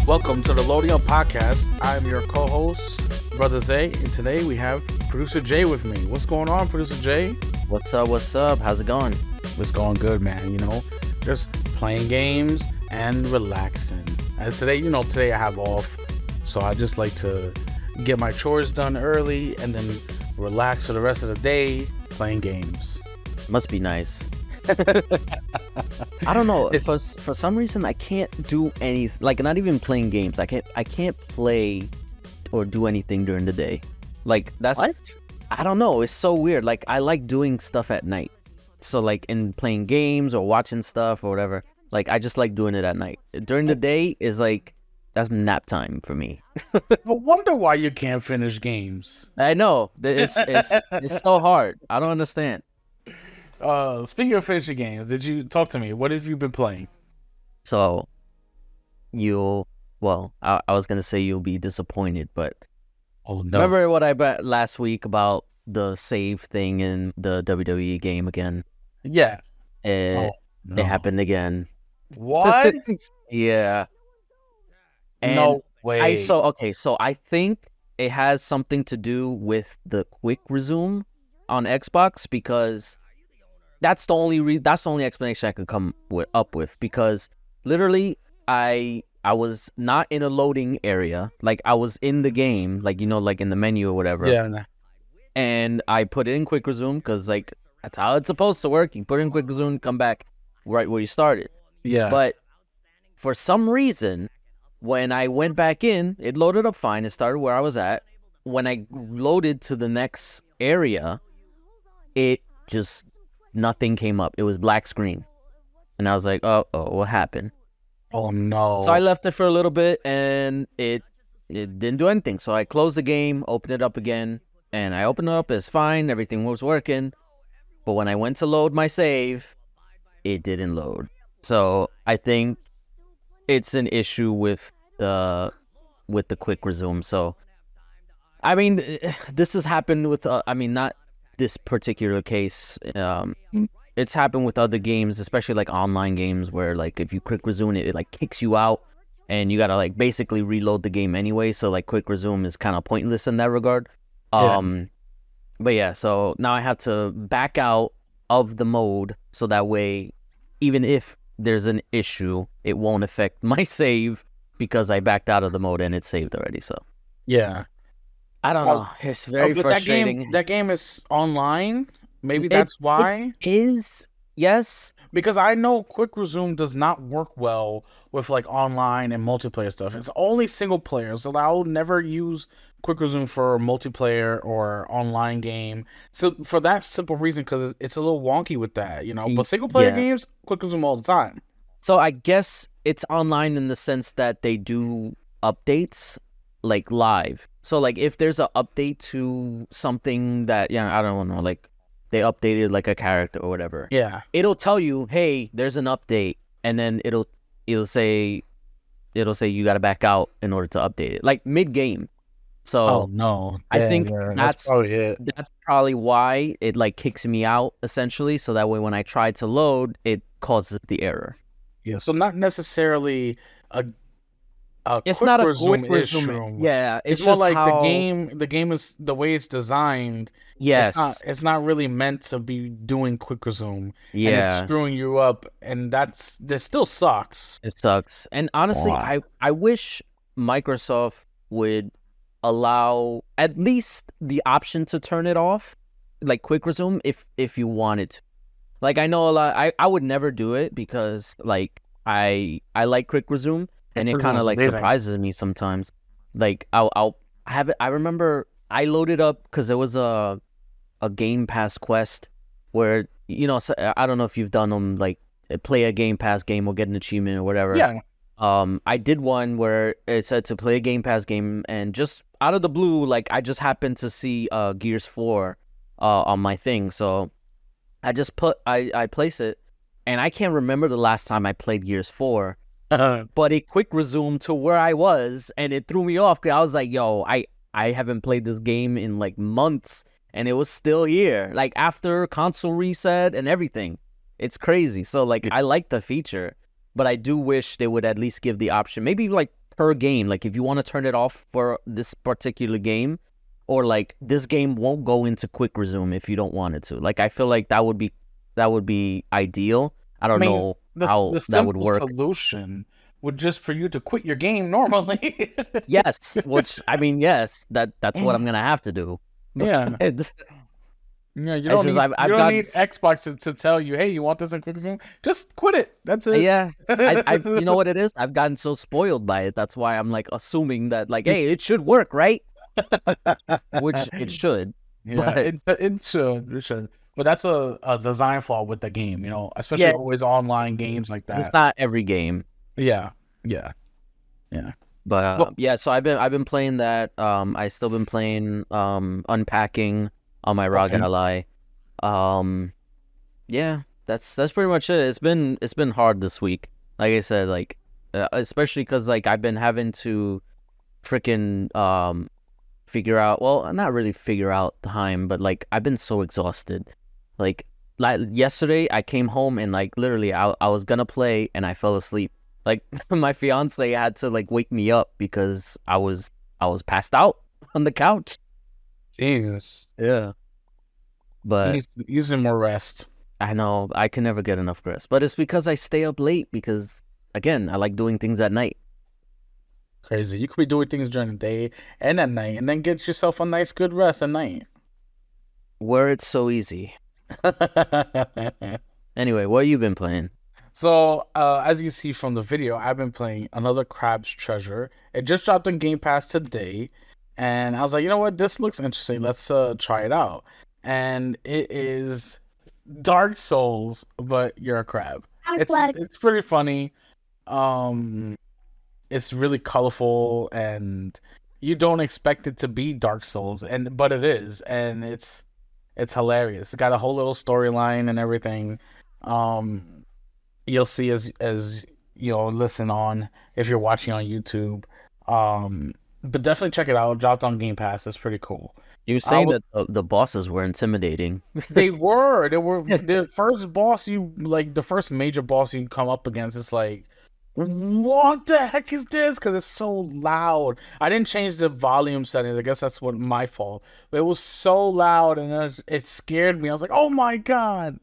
Welcome to the Loading Up Podcast. I'm your co-host, Brother Zay, and today we have Producer J with me. What's going on, Producer J? What's up? What's up? How's it going? It's going good, man. Just playing games and relaxing. And today I have off, so I just like to get my chores done early and then relax for the rest of the day playing games. Must be nice. I don't know. For some reason, I can't do anything. Like, not even playing games. I can't play or do anything during the day. Like, that's what? I don't know. It's so weird. Like, I like doing stuff at night. So, like, in playing games or watching stuff or whatever. Like, I just like doing it at night. During the day is like, that's nap time for me. I wonder why you can't finish games. I know. It's so hard. I don't understand. Speaking of finishing games, did you talk to me? What have you been playing? So, I was going to say you'll be disappointed, but oh no. Remember what I bet last week about the save thing in the WWE game again? Yeah. It happened again. What? Yeah. And no way. So I think it has something to do with the quick resume on Xbox, because that's the only explanation I could come up with, because literally I was not in a loading area. Like, I was in the game, like, like in the menu or whatever. Yeah. And I put it in quick resume because, like, that's how it's supposed to work. You put it in quick resume, come back right where you started. Yeah. But for some reason, when I went back in, it loaded up fine. It started where I was at. When I loaded to the next area, it just, nothing came up. It was black screen. And I was like, oh, what happened? Oh, no. So I left it for a little bit, and it didn't do anything. So I closed the game, opened it up again, and I opened it up. It's fine. Everything was working. But when I went to load my save, it didn't load. So I think it's an issue with the quick resume. So, I mean, this has happened with, not this particular case. It's happened with other games, especially like online games, where like if you quick resume it like kicks you out, and you gotta like basically reload the game anyway. So like quick resume is kind of pointless in that regard. But yeah, so now I have to back out of the mode, so that way, even if there's an issue, it won't affect my save, because I backed out of the mode and it's saved already. So yeah. I don't know. It's very frustrating. That game is online. Maybe that's why. It is, yes. Because I know quick resume does not work well with like online and multiplayer stuff. It's only single player, so I'll never use quick resume for a multiplayer or online game. So for that simple reason, because it's a little wonky with that, But single player games, quick resume all the time. So I guess it's online in the sense that they do updates like live. So like if there's an update to something that, I don't know, like they updated like a character or whatever. Yeah. It'll tell you, hey, there's an update, and then it'll say you got to back out in order to update it, like mid game. So no, I think that's probably it. That's probably why it like kicks me out, essentially. So that way, when I try to load, it causes the error. Yeah. So not necessarily it's not a resume quick resume. issue. Yeah, it's more like the game is the way it's designed. Yes, it's not really meant to be doing quick resume. Yeah, and it's screwing you up, and that still sucks. It sucks. And honestly, I wish Microsoft would allow at least the option to turn it off, like quick resume, if you wanted to. Like, I know a lot. I would never do it, because like I like quick resume. And it kind of like surprises me sometimes. Like I'll have it. I remember I loaded up because there was a Game Pass quest where, so I don't know if you've done them, like play a Game Pass game or get an achievement or whatever. Yeah. I did one where it said to play a Game Pass game, and just out of the blue, like I just happened to see Gears 4 on my thing, so I just I place it, and I can't remember the last time I played Gears 4. But it quick resumed to where I was, and it threw me off, because I was like, yo, I haven't played this game in like months, and it was still here, like after console reset and everything. It's crazy. So like I like the feature, but I do wish they would at least give the option, maybe like per game. Like if you want to turn it off for this particular game, or like this game won't go into quick resume if you don't want it to. Like I feel like that would be ideal. I I don't mean, know the how the that would simple work. solution would just for you to quit your game normally. Yes, which I mean, yes, that's what I'm gonna have to do. Yeah. But Yeah, it's just you I've don't gotten need Xbox to tell you, hey, you want this in quick zoom? Just quit it. That's it. yeah. I you know what it is? I've gotten so spoiled by it. That's why I'm like assuming that like, hey, it should work, right? Which it should. Yeah, But it should. It should. But that's a design flaw with the game, especially yeah, always online games like it's that. not every game. Yeah, yeah, yeah. But Well, yeah, so I've been playing that. I still been playing Unpacking on my ROG okay. Ally. Yeah, that's pretty much it. It's been hard this week. Like I said, like especially because like I've been having to freaking figure out. Well, not really figure out time, but like I've been so exhausted. Like yesterday, I came home and like literally I was gonna play and I fell asleep. Like my fiance had to like wake me up because I was passed out on the couch. Jesus, Yeah. But he's in more rest. I know I can never get enough rest. But it's because I stay up late because again, I like doing things at night. Crazy. You could be doing things during the day and at night, and then get yourself a nice, good rest at night. Where it's so easy. Anyway, what you been playing? So, as you see from the video, I've been playing another Crab's Treasure. It just dropped on Game Pass today, and I was like, you know what, this looks interesting. Let's try it out. And it is Dark Souls, but you're a crab. It's pretty funny. Um, it's really colorful, and you don't expect it to be Dark Souls, but it is, and it's hilarious. It's got a whole little storyline and everything. You'll see as listen on if you're watching on YouTube. But definitely check it out. It dropped on Game Pass. It's pretty cool. You were saying that the bosses were intimidating. They were the first boss the first major boss you come up against. It's like, what the heck is this? Because it's so loud. I didn't change the volume settings. I guess that's my fault. But it was so loud, and it scared me. I was like, oh my god.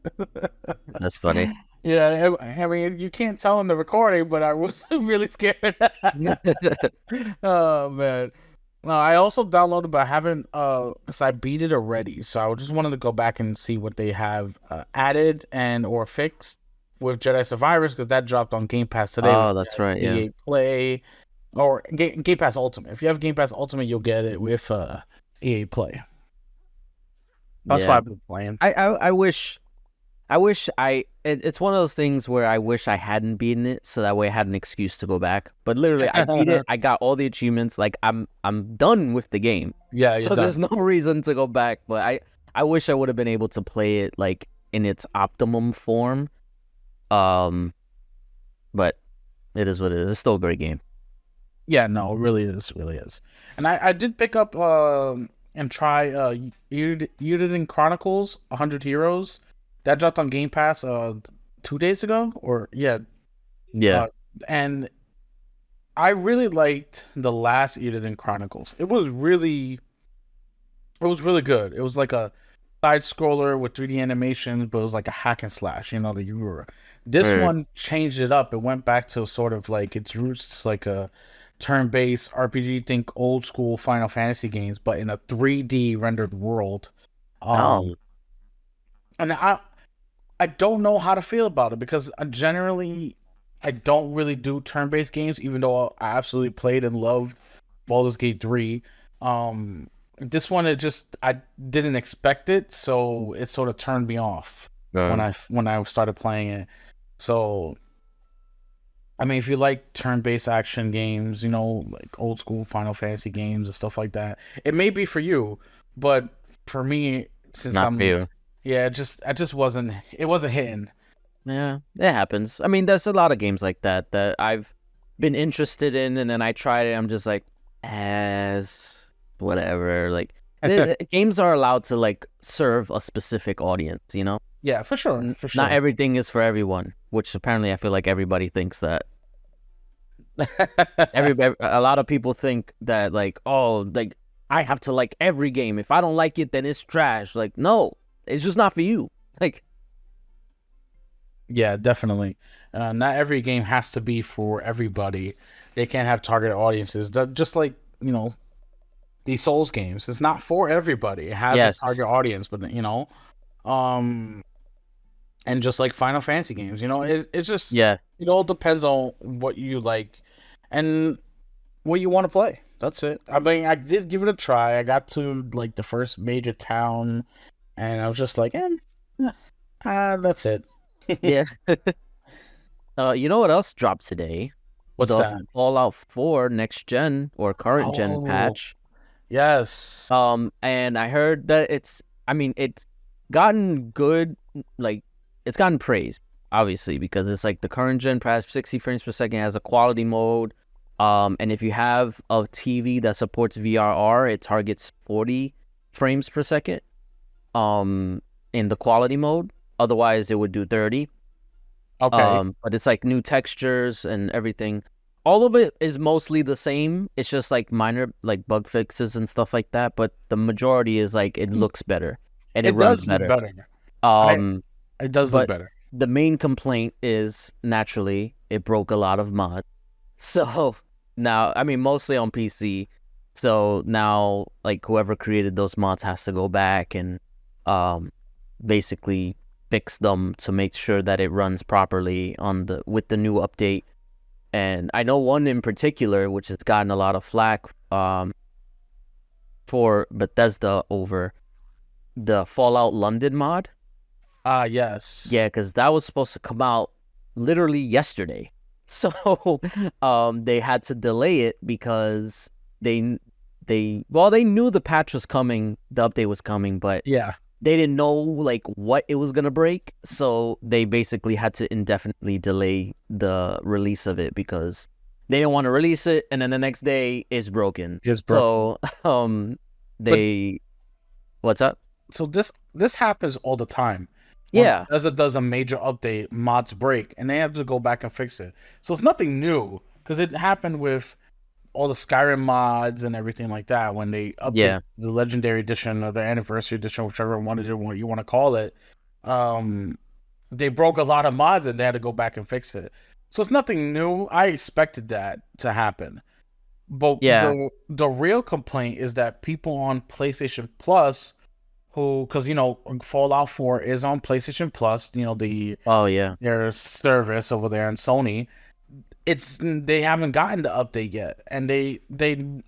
That's funny. Yeah, I mean, you can't tell in the recording, but I was really scared. Oh man. No, I also downloaded, but I haven't, because I beat it already. So I just wanted to go back and see what they have added and or fixed with Jedi Survivors, because that dropped on Game Pass today. Oh, that's right. Yeah. EA Play or Game Pass Ultimate. If you have Game Pass Ultimate, you'll get it with EA Play. That's why I've been playing. I wish it's one of those things where I wish I hadn't beaten it so that way I had an excuse to go back. But literally I beat it, I got all the achievements, like I'm done with the game. Yeah, so there's no reason to go back. But I wish I would have been able to play it like in its optimum form. But it is what it is. It's still a great game. Yeah, no, it really is. And I did pick up and try Euden Chronicles 100 Heroes. That dropped on Game Pass 2 days ago, or yeah. And I really liked the last Euden Chronicles. It was really good. It was like a side scroller with 3D animations, but it was like a hack and slash. That you were. This one changed it up. It went back to sort of like its roots. It's like a turn-based RPG. Think old school Final Fantasy games, but in a 3D rendered world. And I don't know how to feel about it, because generally I don't really do turn-based games, even though I absolutely played and loved Baldur's Gate 3. This one, I didn't expect it, so it sort of turned me off when I started playing it. So, I mean, if you like turn-based action games, like old school Final Fantasy games and stuff like that, it may be for you. But for me, since Not for you. Yeah, it wasn't hitting. Yeah, it happens. I mean, there's a lot of games like that I've been interested in, and then I tried it. I'm just like, as whatever. Like, the games are allowed to like serve a specific audience, Yeah, for sure. Not everything is for everyone, which apparently I feel like everybody thinks that. A lot of people think that like, oh, like I have to like every game. If I don't like it, then it's trash. Like, no, it's just not for you. Like, Yeah, definitely. Not every game has to be for everybody. They can't have target audiences. Just like, these Souls games, it's not for everybody. It has a yes, target audience, but um, and just like Final Fantasy games, it's just yeah, it all depends on what you like and what you want to play. That's it. I mean, I did give it a try. I got to like the first major town, and I was just like, that's it. yeah. You know what else dropped today? What's The that? Fallout 4 next gen or current gen Oh, patch. yes. And I heard that I mean, it's gotten good, like, it's gotten praised, obviously, because it's like the current gen patch, 60 frames per second, has a quality mode. And if you have a TV that supports VRR, it targets 40 frames per second, in the quality mode. Otherwise, it would do 30. Okay. But it's like new textures and everything. All of it is mostly the same. It's just like minor like bug fixes and stuff like that. But the majority is like it looks better and it It runs does look better. better. I Um, It does look but better. the main complaint is naturally it broke a lot of mods. So now, I mean, mostly on PC. So now, like whoever created those mods has to go back and um basically fix them to make sure that it runs properly on the with the new update. And I know one in particular which has gotten a lot of flack for Bethesda over the Fallout London mod. Ah, Yeah, yes. because that was supposed to come out literally yesterday. So they had to delay it because they knew the patch was coming, the update was coming, but Yeah. they didn't know like what it was gonna break. So they basically had to indefinitely delay the release of it because they didn't want to release it and then the next day it's broken. It's broken. So But they what's up? so this happens all the time. When Yeah. Bethesda does a major update, mods break, and they have to go back and fix it. So it's nothing new because it happened with all the Skyrim mods and everything like that when they update Yeah. the Legendary Edition or the Anniversary Edition, whichever one it is what you want to call it. Um, they broke a lot of mods and they had to go back and fix it. So it's nothing new. I expected that to happen. But Yeah. the real complaint is that people on PlayStation Plus who, because Fallout 4 is on PlayStation Plus, Oh yeah. their service over there in Sony. They haven't gotten the update yet, and they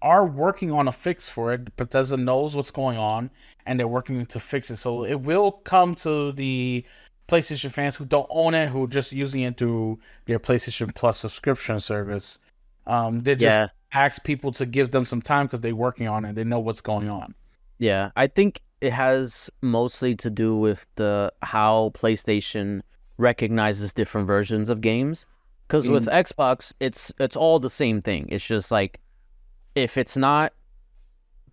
are working on a fix for it. Bethesda knows what's going on, and they're working to fix it. So it will come to the PlayStation fans who don't own it, who are just using it through their PlayStation Plus subscription service. They just Yeah. ask people to give them some time because they're working on it. They know what's going on. Yeah, I think it has mostly to do with the how PlayStation recognizes different versions of games. Because with Mm, Xbox, it's all the same thing. It's just like if it's not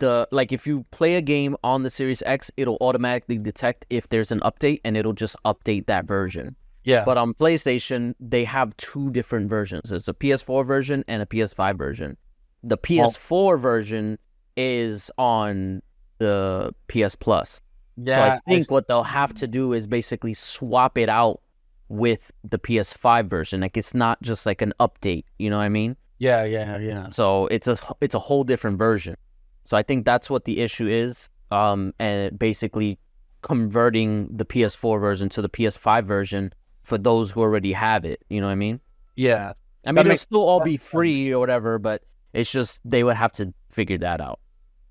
if you play a game on the Series X, it'll automatically detect if there's an update and it'll just update that version. yeah. But on PlayStation, they have two different versions. There's a PS4 version and a PS5 version. The Well, PS4 version is on the PS Plus. So I yeah. think what they'll have to do is basically swap it out with the PS5 version. Like it's not just like an update, you know what I mean? Yeah, yeah, yeah. So it's a whole different version. So I think that's what the issue is. And basically converting the PS4 version to the PS5 version for those who already have it. You know what I mean? Yeah. I That mean, it'll makes still all be perfect sense. free or whatever, but it's just they would have to figure that out.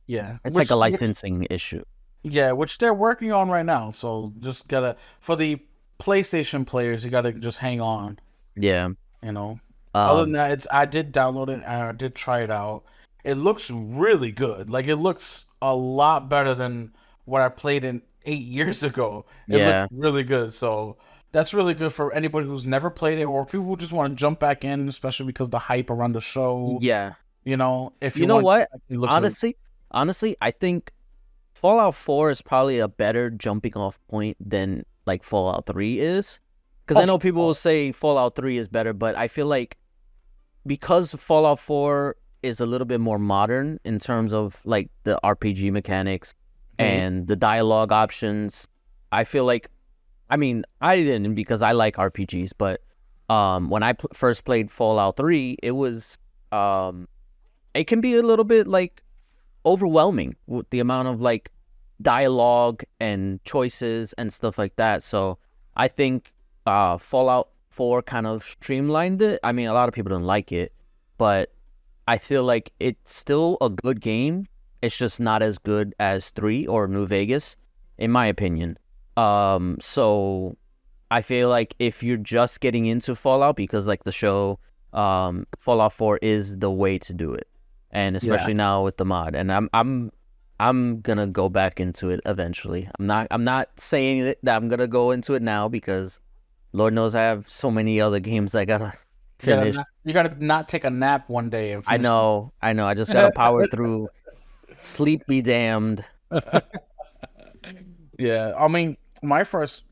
Yeah. It's like a licensing issue. Which they're working on right now. So just gotta for the PlayStation players, you gotta just hang on, Yeah. you know. Other than Um. that, I did download it and I did try it out. It looks really good. Like it looks a lot better than what I played in 8 years ago. It looks Yeah. really good. So that's really good for anybody who's never played it or people who just want to jump back in, especially because the hype around the show. Yeah. If You you know want, what? it looks really. Honestly, I think Fallout 4 is probably a better jumping off point than like Fallout 3 is. Because I Oh, know people will oh, say Fallout 3 is better, but I feel like because Fallout 4 is a little bit more modern in terms of like the RPG mechanics Okay. and the dialogue options. I feel like, I mean, I didn't because I like RPGs, but when I first played Fallout 3, it was it can be a little bit like overwhelming with the amount of like dialogue and choices and stuff like that. So I think Fallout 4 kind of streamlined it. I mean, a lot of people don't like it, but I feel like it's still a good game. It's just not as good as 3 or New Vegas, in my opinion. So I feel like if you're just getting into Fallout because like the show, Fallout 4 is the way to do it. And Yeah. especially now with the mod. And I'm gonna go back into it eventually. I'm not saying that I'm gonna go into it now because Lord knows I have so many other games I gotta finish. You gotta not take a nap one day and I finish. know, I know. I just gotta power through. Sleep be damned. Yeah, I mean, my first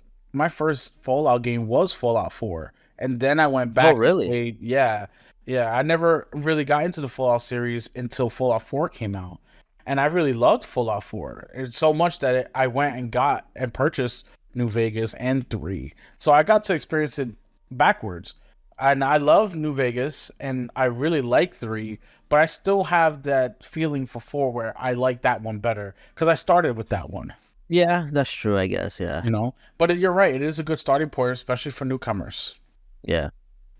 Fallout game was Fallout 4, and then I went Oh, back and really? played. Yeah, yeah. I never really got into the Fallout series until Fallout 4 came out, and I really loved Fallout 4. It's so much that I went and got and purchased New Vegas and 3, so I got to experience it backwards. And I love New Vegas, and I really like 3, but I still have that feeling for 4 where I like that one better because I started with that one. Yeah, that's true. I guess. Yeah, You know, but you're right, it is a good starting point, especially for newcomers. yeah.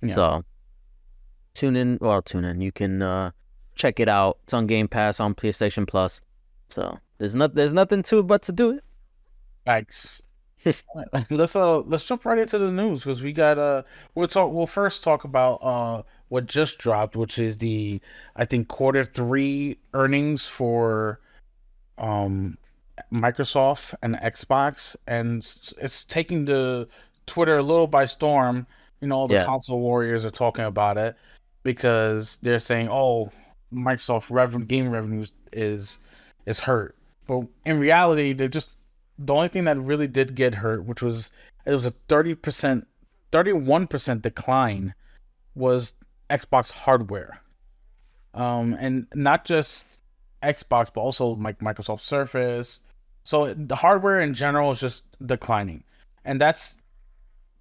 Yeah. So tune in. Well, tune in. You can check it out. It's on Game Pass on PlayStation Plus. So there's nothing to it but to do it. Thanks. Let's jump right into the news because we got we'll first talk about what just dropped, which is the, I think, quarter 3 earnings for um Microsoft and Xbox, and it's taking the Twitter a little by storm. You know, the Yeah, console warriors are talking about it because they're saying, "Oh, Microsoft game revenues is hurt." But in reality, they're just the only thing that really did get hurt, which was it was a 30%, 31% decline, was Xbox hardware. And not just Xbox, but also like Microsoft Surface. So the hardware in general is just declining, and that's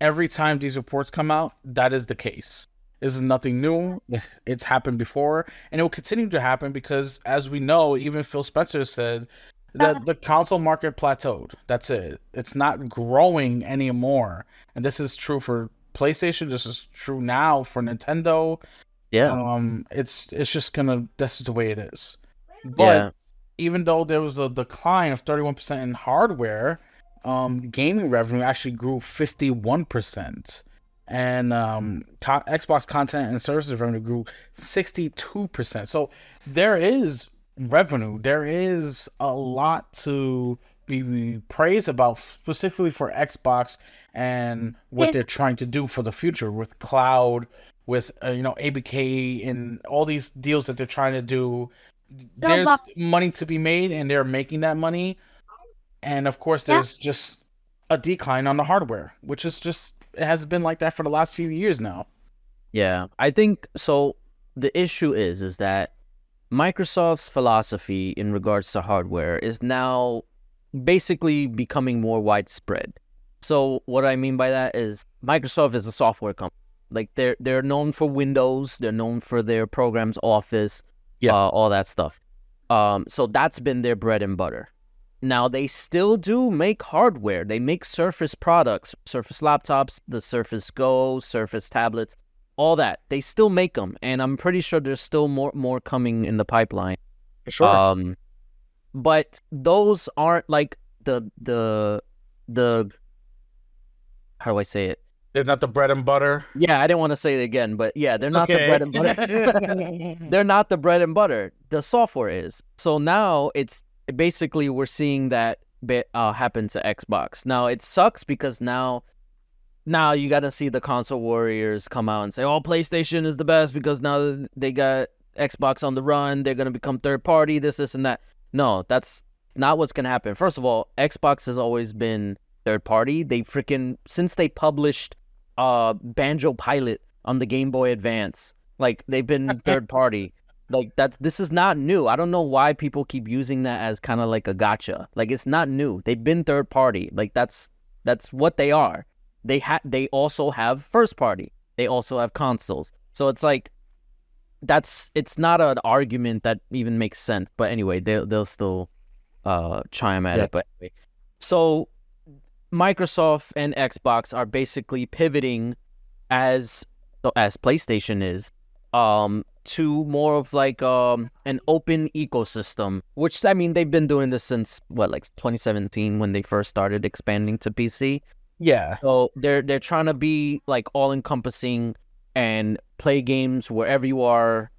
every time these reports come out. That is the case. This is nothing new. It's happened before, and it will continue to happen because, as we know, even Phil Spencer said that the console market plateaued. That's it. It's not growing anymore, and this is true for PlayStation. This is true now for Nintendo. yeah, It's just gonna. This is the way it is. But yeah, even though there was a decline of 31% in hardware, gaming revenue actually grew 51%, and Xbox content and services revenue grew 62%. So there is revenue. There is a lot to be praised about, specifically for Xbox and what they're trying to do for the future with cloud, with ABK and all these deals that they're trying to do. There's money to be made, and they're making that money. And of course, there's just a decline on the hardware, which is just it has been like that for the last few years now. yeah. I think so. The issue is that Microsoft's philosophy in regards to hardware is now basically becoming more widespread. So what I mean by that is Microsoft is a software company. Like they're known for Windows, they're known for their programs, Office, Yeah, all that stuff. So that's been their bread and butter. Now they still do make hardware. They make Surface products, Surface laptops, the Surface Go, Surface tablets, all that. They still make them, and I'm pretty sure there's still more coming in the pipeline. for sure. Um, but those aren't like the how do I say it? They're not the bread and butter. Yeah, I didn't want to say it again, but yeah, they're It's not the okay. bread and butter. They're not the bread and butter. The software is. So now it's basically we're seeing that bit happen to Xbox. Now it sucks because now you got to see the console warriors come out and say, "Oh, PlayStation is the best because now they got Xbox on the run. They're gonna become third party. This, and that." No, that's not what's gonna happen. First of all, Xbox has always been third party. They freaking since they published Banjo Pilot on the Game Boy Advance, Like they've been third party. Like this is not new. I don't know why people keep using that as kind of like a gotcha. Like it's not new. They've been third party. Like that's what they are. They also have first party. They also have consoles. So it's like it's not an argument that even makes sense. But anyway, they'll still chime at it. But anyway, so Microsoft and Xbox are basically pivoting as PlayStation is to more of like an open ecosystem, which I mean they've been doing this since what, like 2017 when they first started expanding to PC. Yeah. So they're trying to be like all encompassing and play games wherever you are,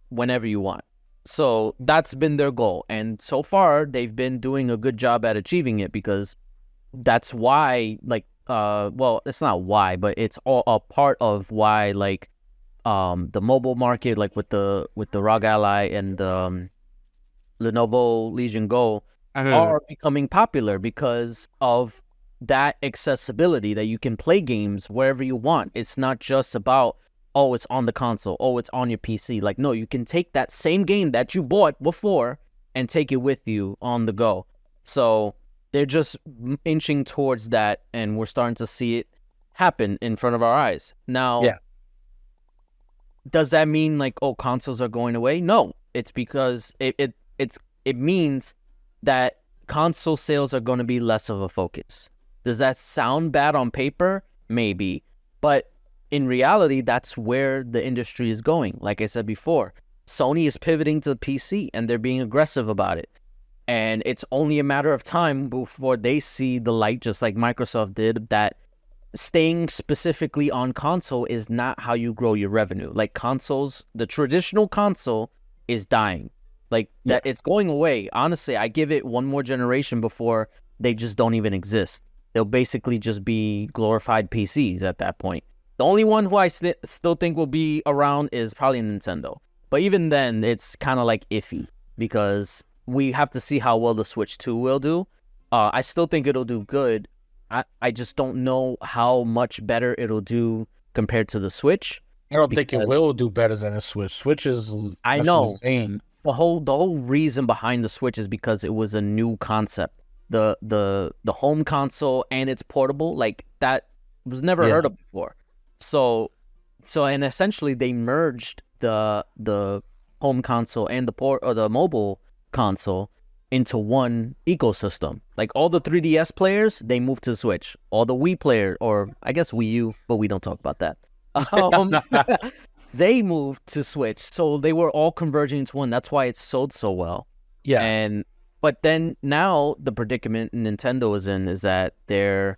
whenever you want. So that's been their goal, and so far they've been doing a good job at achieving it, because that's why, like, well, it's not why, but it's all a part of why, like, the mobile market, like with the ROG Ally and Lenovo Legion Go, are becoming popular because of that accessibility, that you can play games wherever you want. It's not just about, oh, it's on the console, oh, it's on your PC. Like, no, you can take that same game that you bought before and take it with you on the go. So they're just inching towards that, and we're starting to see it happen in front of our eyes. Now, does that mean like, oh, consoles are going away? No, it's because it means that console sales are going to be less of a focus. Does that sound bad on paper? Maybe. But in reality, that's where the industry is going. Like I said before, Sony is pivoting to PC, and they're being aggressive about it. And it's only a matter of time before they see the light, just like Microsoft did, that staying specifically on console is not how you grow your revenue. Like consoles, the traditional console is dying. Like that, it's going away. Honestly, I give it one more generation before they just don't even exist. They'll basically just be glorified PCs at that point. The only one who I still think will be around is probably Nintendo. But even then, it's kind of like iffy, because we have to see how well the Switch 2 will do. I still think it'll do good. I just don't know how much better it'll do compared to the Switch. I don't think it will do better than the Switch. Switch is, I know, insane. The whole reason behind the Switch is because it was a new concept. The home console, and it's portable, like that was never heard of before. So and essentially they merged the home console and the mobile console into one ecosystem. Like all the 3DS players, they moved to the Switch. All the Wii players, or I guess Wii U, but we don't talk about that. They moved to Switch. So they were all converging into one. That's why it sold so well. Yeah. But then now the predicament Nintendo is in is that they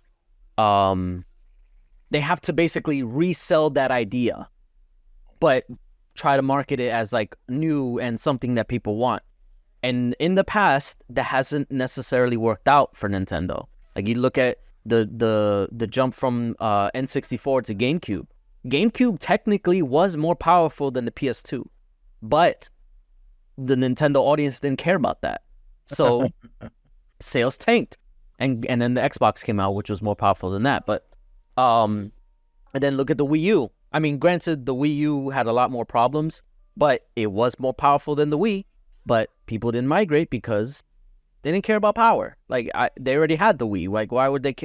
have to basically resell that idea, but try to market it as like new and something that people want. And in the past, that hasn't necessarily worked out for Nintendo. Like you look at the jump from N64 to GameCube. GameCube technically was more powerful than the PS2, but the Nintendo audience didn't care about that. So sales tanked, and then the Xbox came out, which was more powerful than that. But and then look at the Wii U. I mean, granted, the Wii U had a lot more problems, but it was more powerful than the Wii. But people didn't migrate because they didn't care about power. Like they already had the Wii. Like why would they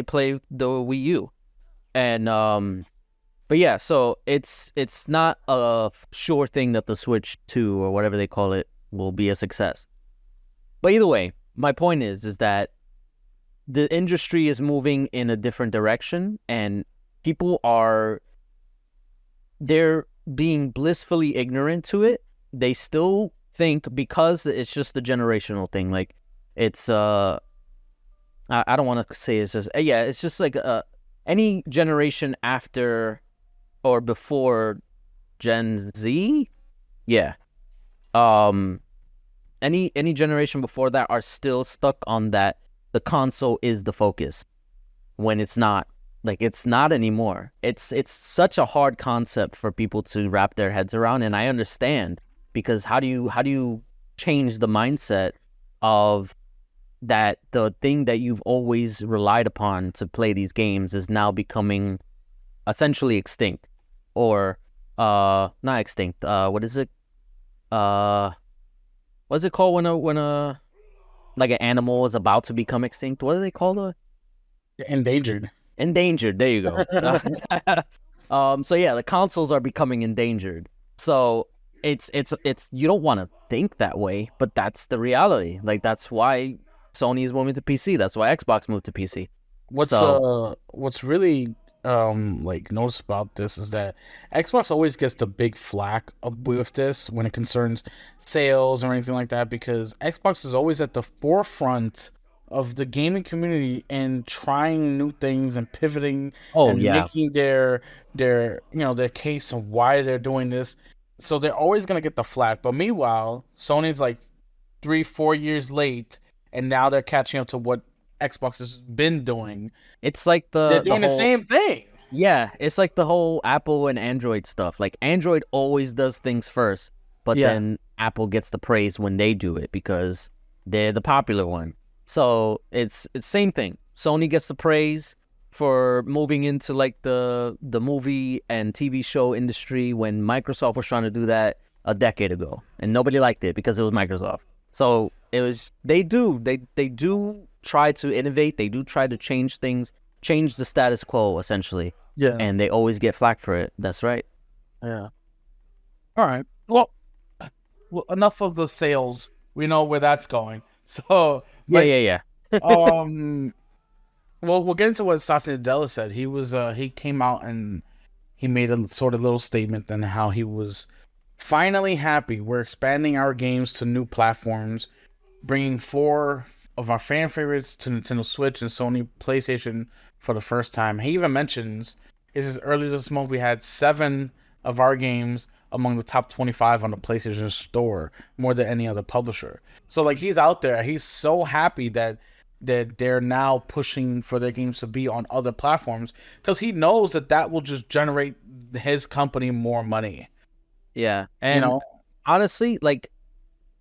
play the Wii U? And but yeah, so it's not a sure thing that the Switch 2 or whatever they call it will be a success. But either way, my point is that the industry is moving in a different direction, and people they're being blissfully ignorant to it. They still think, because it's just a generational thing, like it's I don't want to say it's just it's just like any generation after or before Gen Z, any generation before that are still stuck on that the console is the focus, when it's not. Like it's not anymore. It's such a hard concept for people to wrap their heads around, and I understand, because how do you change the mindset of that the thing that you've always relied upon to play these games is now becoming essentially extinct, or not extinct. What is it? Uh, what's it called when like an animal is about to become extinct? What do they call it? Endangered. Endangered. There you go. So yeah, the consoles are becoming endangered. So it's you don't want to think that way, but that's the reality. Like that's why Sony is moving to PC. That's why Xbox moved to PC. So What's really like notice about this is that Xbox always gets the big flack with this when it concerns sales or anything like that, because Xbox is always at the forefront of the gaming community and trying new things and pivoting oh and yeah, making their their case of why they're doing this. So they're always gonna get the flack. But meanwhile, Sony's like 3-4 years late, and now they're catching up to what Xbox has been doing. it's like They're the doing the whole same thing. yeah, it's like the whole Apple and Android stuff. Like Android always does things first, but Yeah, then Apple gets the praise when they do it because they're the popular one. So it's same thing. Sony gets the praise for moving into like the movie and TV show industry when Microsoft was trying to do that a decade ago, and nobody liked it because it was Microsoft. So it was they do try to innovate. They do try to change things, change the status quo essentially, yeah, and they always get flack for it. That's right. yeah. All right. Well, enough of the sales. We know where that's going. So, Yeah, but yeah, yeah. um, well, we'll get into what Satya Nadella said. He came out and he made a sort of little statement on how he was finally happy. We're expanding our games to new platforms, bringing four of our fan favorites to Nintendo Switch and Sony PlayStation for the first time. He even mentions, this is earlier this month, we had 7 of our games among the top 25 on the PlayStation Store, more than any other publisher. So like he's out there, he's so happy that they're now pushing for their games to be on other platforms, because he knows that will just generate his company more money. Yeah. You And know? honestly, like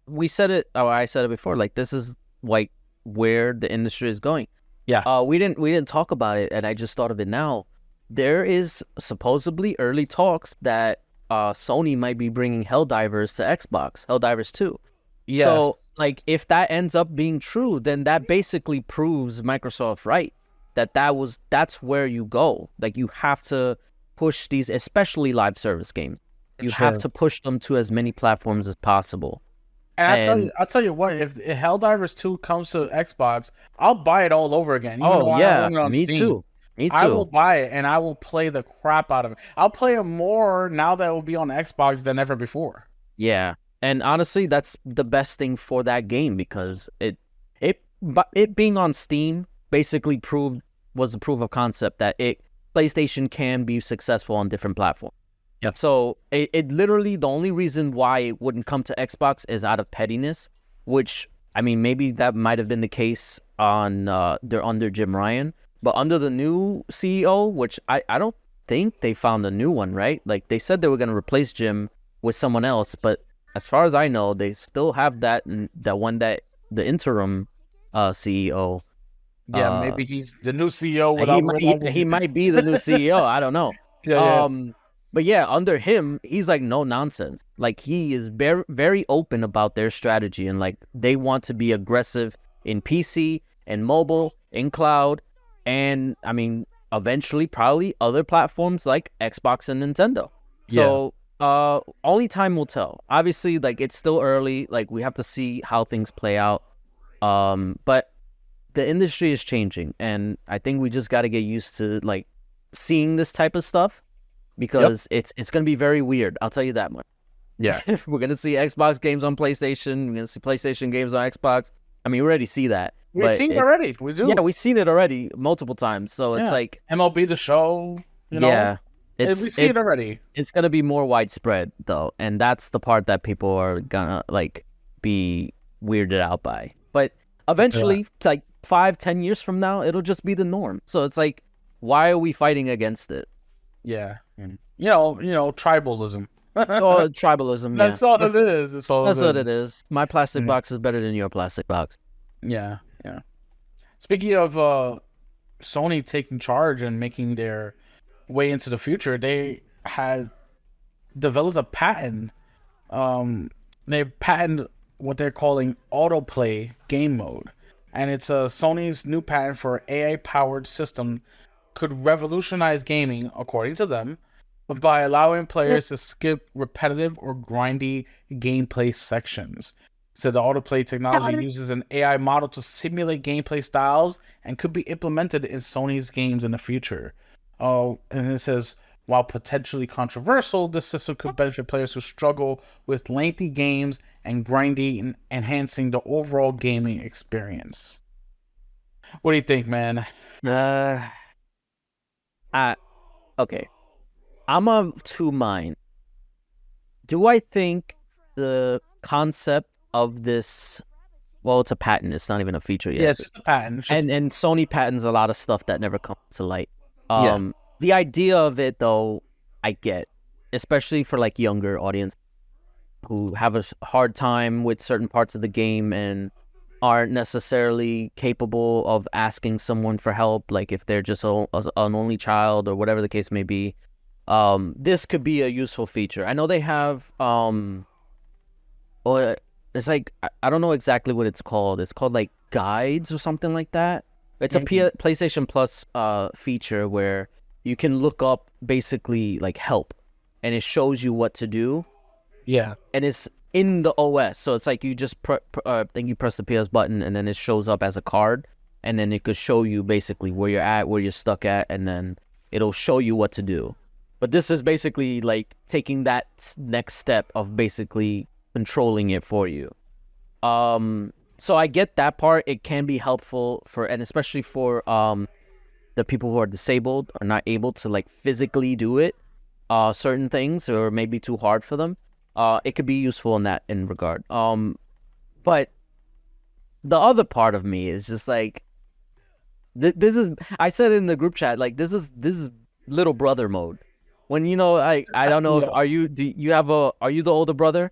we said it, or I said it before, like this is like where the industry is going. Yeah. We didn't talk about it, and I just thought of it now. There is supposedly early talks that Sony might be bringing Helldivers to Xbox, Helldivers 2. Yes. So, like, if that ends up being true, then that basically proves Microsoft right. That's where you go. Like, you have to push these, especially live service games. For You have sure. to push them to as many platforms as possible. And And I'll tell you what, if Helldivers 2 comes to Xbox, I'll buy it all over again, even oh though I yeah, own it on me Steam. too. Me I will too. buy it and I will play the crap out of it. I'll play it more now that it will be on Xbox than ever before. Yeah. And honestly, that's the best thing for that game because it being on Steam basically was the proof of concept that PlayStation can be successful on different platforms. Yep. So it literally the only reason why it wouldn't come to Xbox is out of pettiness, which I mean maybe that might have been the case on they're under Jim Ryan, but under the new CEO, which I don't think they found a new one, right? Like they said they were gonna replace Jim with someone else, but as far as I know, they still have that one that the interim CEO. Yeah, Uh, maybe he's the new CEO he without might realizing he it. might be the new CEO. I don't know. Yeah, yeah. Um, but yeah, under him, he's like no nonsense. Like he is very very open about their strategy and like they want to be aggressive in PC and mobile, in cloud, and I mean eventually probably other platforms like Xbox and Nintendo. Yeah. So only time will tell. Obviously, like it's still early. Like we have to see how things play out. But the industry is changing, and I think we just got to get used to like seeing this type of stuff Yep. because it's gonna be very weird. I'll tell you that much. Yeah. We're gonna see Xbox games on PlayStation. We're gonna see PlayStation games on Xbox. I mean, we already see that, We've but seen it already. We yeah, do. we've seen it already multiple times. So it's Yeah. like, MLB the show, you know? yeah, We it's see it it already. it's gonna be more widespread though, and that's the part that people are gonna like be weirded out by. But Yeah. eventually, like 5, 10 years from now, it'll just be the norm. So it's like, why are we fighting against it? Yeah. Tribalism. Oh, tribalism, yeah. That's all it is. That's all That's it what is. it is. My plastic Yeah. box is better than your plastic box. Yeah. Yeah. Speaking of Sony taking charge and making their way into the future, they had developed a patent. They patented what they're calling Autoplay game mode, and it's a Sony's new patent for AI-powered system could revolutionize gaming, according to them, by allowing players to skip repetitive or grindy gameplay sections. So the autoplay technology uses an AI model to simulate gameplay styles and could be implemented in Sony's games in the future. Oh, and it says while potentially controversial, this system could benefit players who struggle with lengthy games and grinding, enhancing the overall gaming experience. What do you think, man? Uh, okay. I'm of two minds. Do I think the concept of this, well, it's a patent. It's not even a feature yet. Yeah, it's just a patent. And Sony patents a lot of stuff that never comes to light. Yeah. The idea of it, though, I get, especially for like younger audience who have a hard time with certain parts of the game and aren't necessarily capable of asking someone for help, like if they're just an only child or whatever the case may be. This could be a useful feature. I know they have well, it's like I don't know exactly what it's called. It's called like guides or something like that. It's a PlayStation Plus feature where you can look up basically like help, and it shows you what to do. Yeah, and it's in the OS, so it's like you just think you press the PS button, and then it shows up as a card, and then it could show you basically where you're at, where you're stuck at, and then it'll show you what to do. But this is basically like taking that next step of basically controlling it for you. So I get that part. It can be helpful for, and especially for the people who are disabled or not able to like physically do it, certain things, or maybe too hard for them. It could be useful in regard. But the other part of me is just like, this is, I said in the group chat, like this is little brother mode. When I don't know if are you the older brother?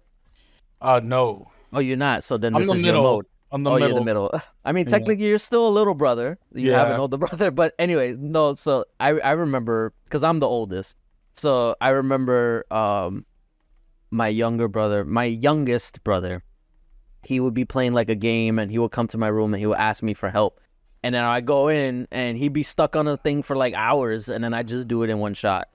No. Oh, you're not. So then I'm this the is middle. your mode. I'm the Oh, middle. you're the middle. I mean, Yeah. technically, you're still a little brother. You have an older brother. But anyway, no. So I remember, because I'm the oldest. So I remember my youngest brother, he would be playing like a game, and he would come to my room and he would ask me for help. And then I go in and he'd be stuck on a thing for like hours, and then I just do it in one shot.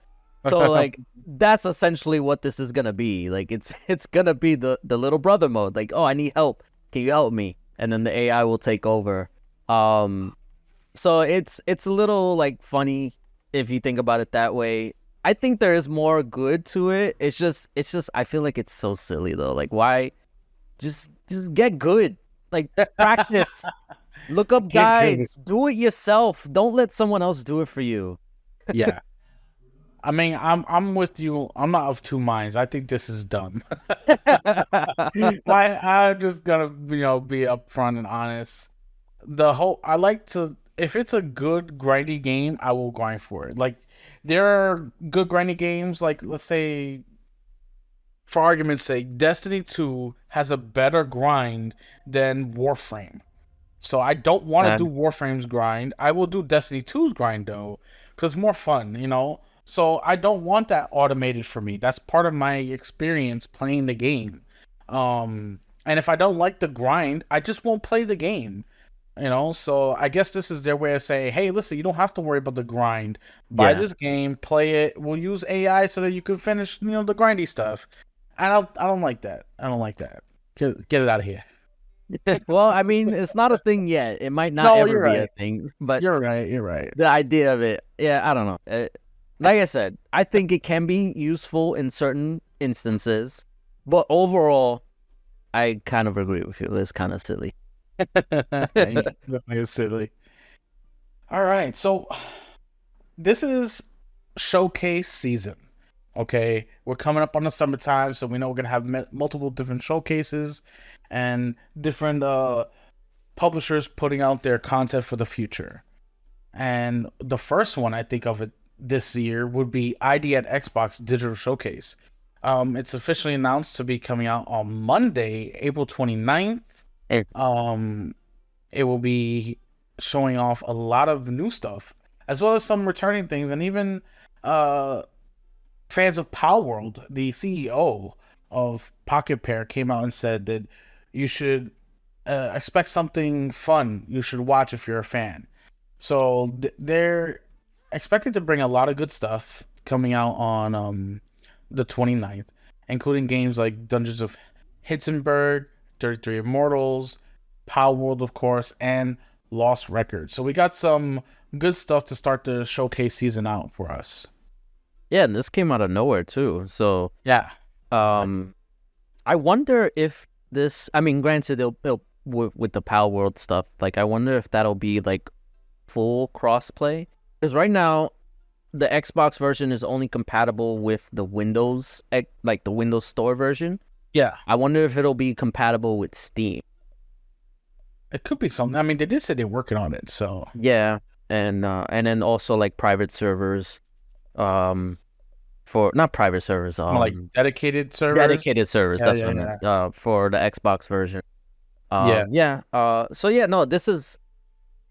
So like that's essentially what this is gonna be. Like it's gonna be the little brother mode. Like, oh, I need help. Can you help me? And then the AI will take over. So it's a little like funny if you think about it that way. I think there is more good to it. It's just I feel like it's so silly though. Like why just get good. Like practice. Look up guides. Do it yourself. Don't let someone else do it for you. Yeah. I mean, I'm with you. I'm not of two minds. I think this is dumb. I'm just gonna be upfront and honest. I like to, if it's a good grindy game, I will grind for it. Like there are good grindy games, like let's say, for argument's sake, Destiny 2 has a better grind than Warframe. So I don't want to do Warframe's grind. I will do Destiny 2's grind though, because it's more fun. So I don't want that automated for me. That's part of my experience playing the game. And if I don't like the grind, I just won't play the game. So I guess this is their way of saying, hey, listen, you don't have to worry about the grind. Buy this game, play it. We'll use AI so that you can finish, the grindy stuff. I don't like that. I don't like that. Get it out of here. Well, I mean, it's not a thing yet. It might not ever be a thing. But you're right. The idea of it, yeah, I don't know. Like I said, I think it can be useful in certain instances, but overall, I kind of agree with you. It's kind of silly. It's silly. All right, so this is showcase season. Okay, we're coming up on the summertime, so we know we're gonna have multiple different showcases and different publishers putting out their content for the future. And the first one I think of it this year would be ID at Xbox Digital Showcase. It's officially announced to be coming out on Monday, April 29th. It will be showing off a lot of new stuff, as well as some returning things, and even fans of Power World, the CEO of Pocket Pair came out and said that you should expect something fun. You should watch if you're a fan. So they're expected to bring a lot of good stuff coming out on the 29th, including games like Dungeons of Hitzenberg, 33 Immortals, Power World, of course, and Lost Records. So we got some good stuff to start the showcase season out for us. Yeah, and this came out of nowhere too. So Yeah. I wonder if this. I mean, granted, it'll with the Power World stuff. Like, I wonder if that'll be like full crossplay. Because right now, the Xbox version is only compatible with the Windows, like the Windows Store version. Yeah. I wonder if it'll be compatible with Steam. It could be something. I mean, they did say they're working on it, so Yeah, and then also like private servers, for not private servers, like dedicated servers. dedicated servers. Yeah, That's yeah, what I yeah. meant. For the Xbox version. Yeah. Yeah. So yeah, no, this is.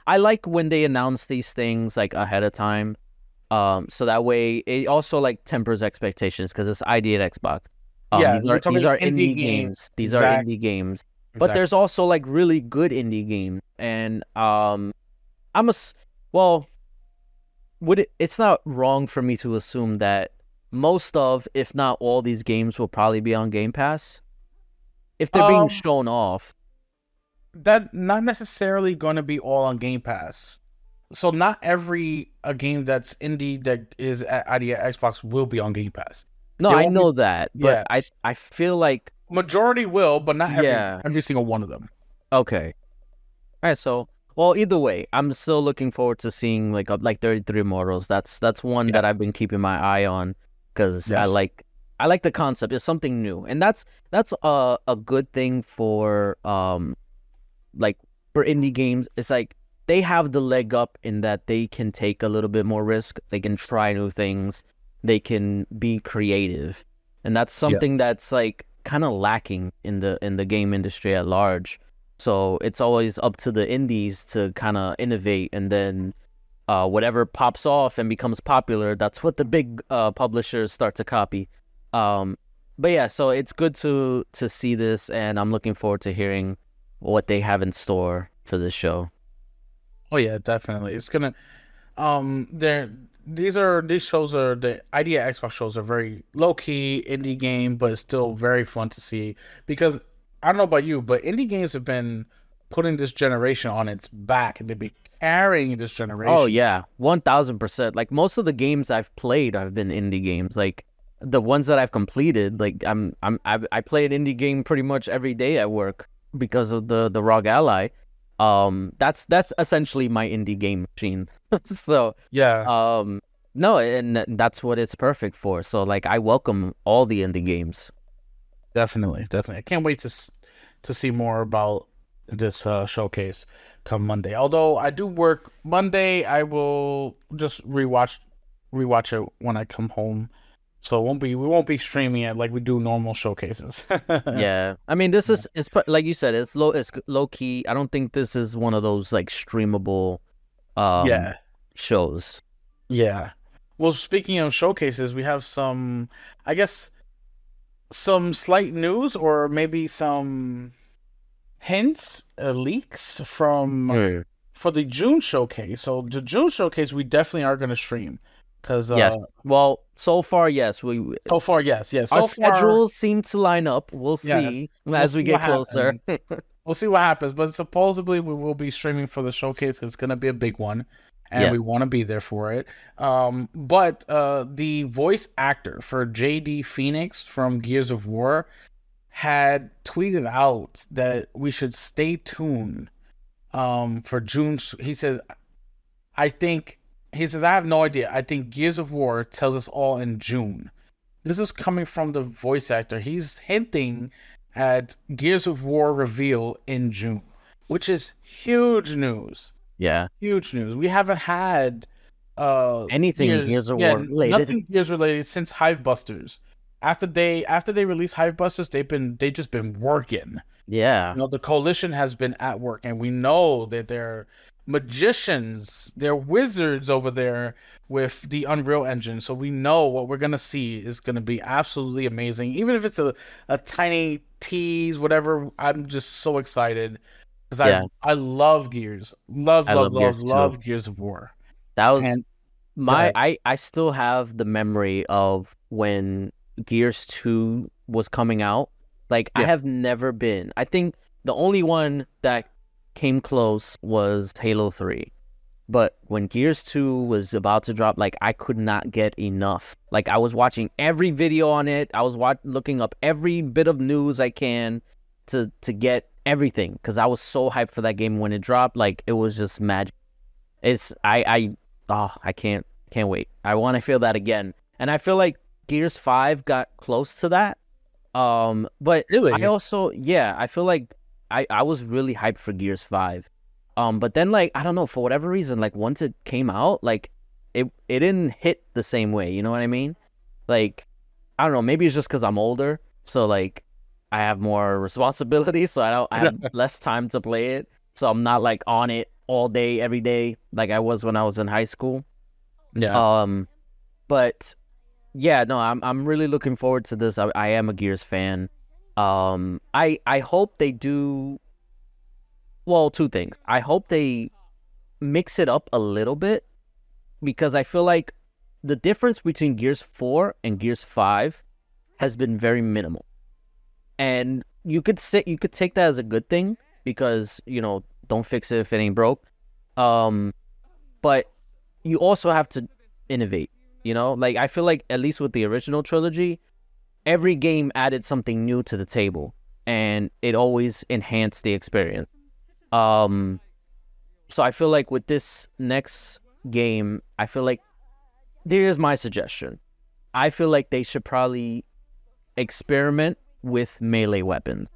I like when they announce these things like ahead of time. So that way it also like tempers expectations because it's ID at Xbox. Yeah, These we're are talking indie indie games. These are Exactly. indie games. But Exactly. there's also like really good indie games, and I'm well, it's not wrong for me to assume that most of, if not all, these games will probably be on Game Pass if they're being Um, shown off. that not necessarily going to be all on Game Pass. So not every a game that's indie that is at ID at Xbox will be on Game Pass. No, There I won't be. know that, but Yeah, I feel like majority will, but not yeah. every single one of them. Okay. All right, so well, either way, I'm still looking forward to seeing like 33 Immortals. That's one Yeah. that I've been keeping my eye on because Yes. I like the concept. It's something new, and that's a good thing for like for indie games. It's like they have the leg up in that they can take a little bit more risk. They can try new things. They can be creative, and that's something that's like kind of lacking in the game industry at large. So it's always up to the indies to kind of innovate, and then whatever pops off and becomes popular, that's what the big publishers start to copy. But yeah, so it's good to see this, and I'm looking forward to hearing what they have in store for this show. Oh yeah, definitely. It's gonna these shows are the idea Xbox shows are very low key indie game, but it's still very fun to see because I don't know about you, but indie games have been putting this generation on its back and they've been carrying this generation. Oh yeah, 1000%. Like most of the games I've played have been indie games. Like the ones that I've completed, like I play an indie game pretty much every day at work because of the ROG Ally. That's essentially my indie game machine. So Yeah, no, and that's what it's perfect for. So like I welcome all the indie games. definitely. I can't wait to see more about this showcase come Monday. Although I do work Monday, I will just rewatch it when I come home. So we won't be streaming it like we do normal showcases. Yeah, I mean this is like you said, it's low key. I don't think this is one of those like streamable Yeah. shows. Yeah. Well, speaking of showcases, we have some, I guess, some slight news or maybe some hints, leaks from for the June showcase. So the June showcase, we definitely are going to stream because Yes. Well, so far, yes. so far, yes. Our So far, schedules seem to line up. We'll yeah, see we'll as we see get what closer. happens. We'll see what happens, but supposedly we will be streaming for the showcase. It's going to be a big one, and Yeah. we want to be there for it. But the voice actor for JD Phoenix from Gears of War had tweeted out that we should stay tuned for June. He says, I have no idea. I think Gears of War tells us all in June. This is coming from the voice actor. He's hinting at Gears of War reveal in June, which is huge news. Yeah. Huge news. We haven't had Anything Gears of War related. nothing Gears related since Hivebusters. After they released Hivebusters, they just been working. Yeah. You know, the coalition has been at work, and we know that they're magicians, they're wizards over there with the Unreal Engine. So we know what we're gonna see is gonna be absolutely amazing. Even if it's a tiny tease, whatever, I'm just so excited because Yeah, I love Gears, love I love love love Gears too. love Gears of War. That was And go my ahead. I still have the memory of when Gears 2 was coming out. Like I Yeah, have never been. I think the only one that came close was Halo 3. But when Gears 2 was about to drop, like I could not get enough. Like I was watching every video on it. I was looking up every bit of news I can to get everything because I was so hyped for that game when it dropped. Like it was just magic. It's I can't wait. I want to feel that again. And I feel like Gears 5 got close to that. But I really. also yeah, I feel like I was really hyped for Gears 5. But then like I don't know, for whatever reason, like once it came out, like it didn't hit the same way, you know what I mean? Like I don't know, maybe it's just because I'm older, so like I have more responsibilities, so I have less time to play it. So I'm not like on it all day, every day, like I was when I was in high school. Yeah. Um, but yeah, no, I'm really looking forward to this. I am a Gears fan. I hope they do well, two things. I hope they mix it up a little bit because I feel like the difference between Gears 4 and Gears 5 has been very minimal. And you could take that as a good thing because, you know, don't fix it if it ain't broke. Um, but you also have to innovate, you know? Like I feel like at least with the original trilogy, every game added something new to the table and it always enhanced the experience. Um, so I feel like with this next game, I feel like here's my suggestion. I feel like they should probably experiment with melee weapons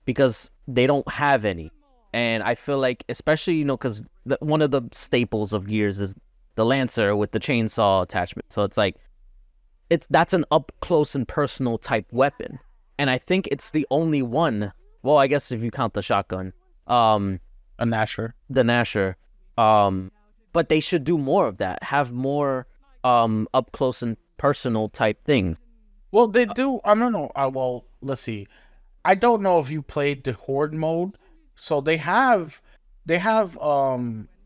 because they don't have any. And I feel like, especially, you know, because one of the staples of Gears is the Lancer with the chainsaw attachment. So it's like, that's an up close and personal type weapon. And I think it's the only one. Well, I guess if you count the shotgun, um, A Nasher. the Nasher. But they should do more of that. Have more up close and personal type things. Well, they do. I don't know. Well, let's see. I don't know if you played the horde mode. So they have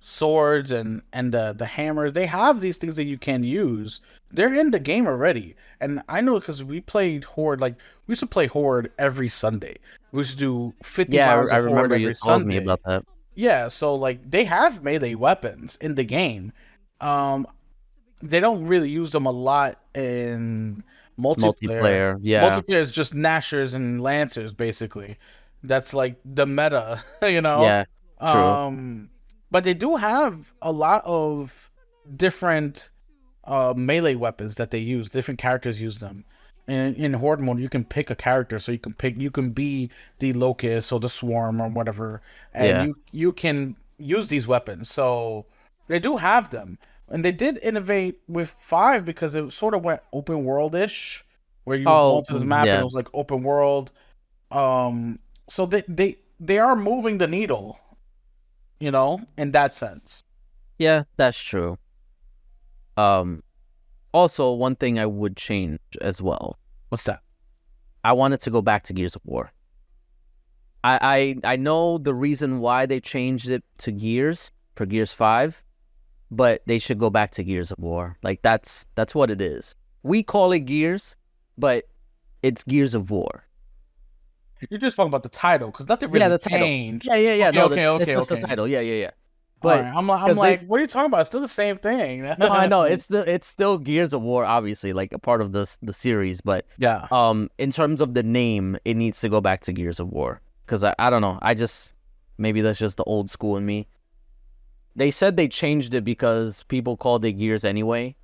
swords and the hammers. They have these things that you can use. They're in the game already. And I know because we played horde, like we used to play horde every Sunday. We used to do 50 Yeah, rounds I of horde remember you every told me Sunday. about that. Yeah, so like they have melee weapons in the game. Um they don't really use them a lot in multiplayer. Multiplayer, yeah, Multiplayer is just Nashers and Lancers basically. That's like the meta, you know. yeah, true. Um, but they do have a lot of different melee weapons that they use. Different characters use them. And in horde mode, you can pick a character, so you can be the locust or the swarm or whatever, and Yeah. you can use these weapons. So they do have them, and they did innovate with 5 because it sort of went open world ish, where you would go Oh, into this map and it yeah, was like open world. So they are moving the needle, you know, in that sense. yeah, that's true. Um, Also, one thing I would change as well. What's that? I wanted to go back to Gears of War. I know the reason why they changed it to Gears for Gears 5, but they should go back to Gears of War. Like that's what it is. We call it Gears, but it's Gears of War. You're just talking about the title because nothing Yeah, really the title. changed. Yeah, yeah, yeah. Okay, No, okay, it's okay, just the okay. title. Yeah, yeah, yeah. All But right, I'm because they like, what are you talking about? It's still the same thing. no, I know it's still Gears of War, obviously, like a part of the series. But Yeah. in terms of the name, it needs to go back to Gears of War because I don't know. I just maybe that's just the old school in me. They said they changed it because people called it Gears anyway,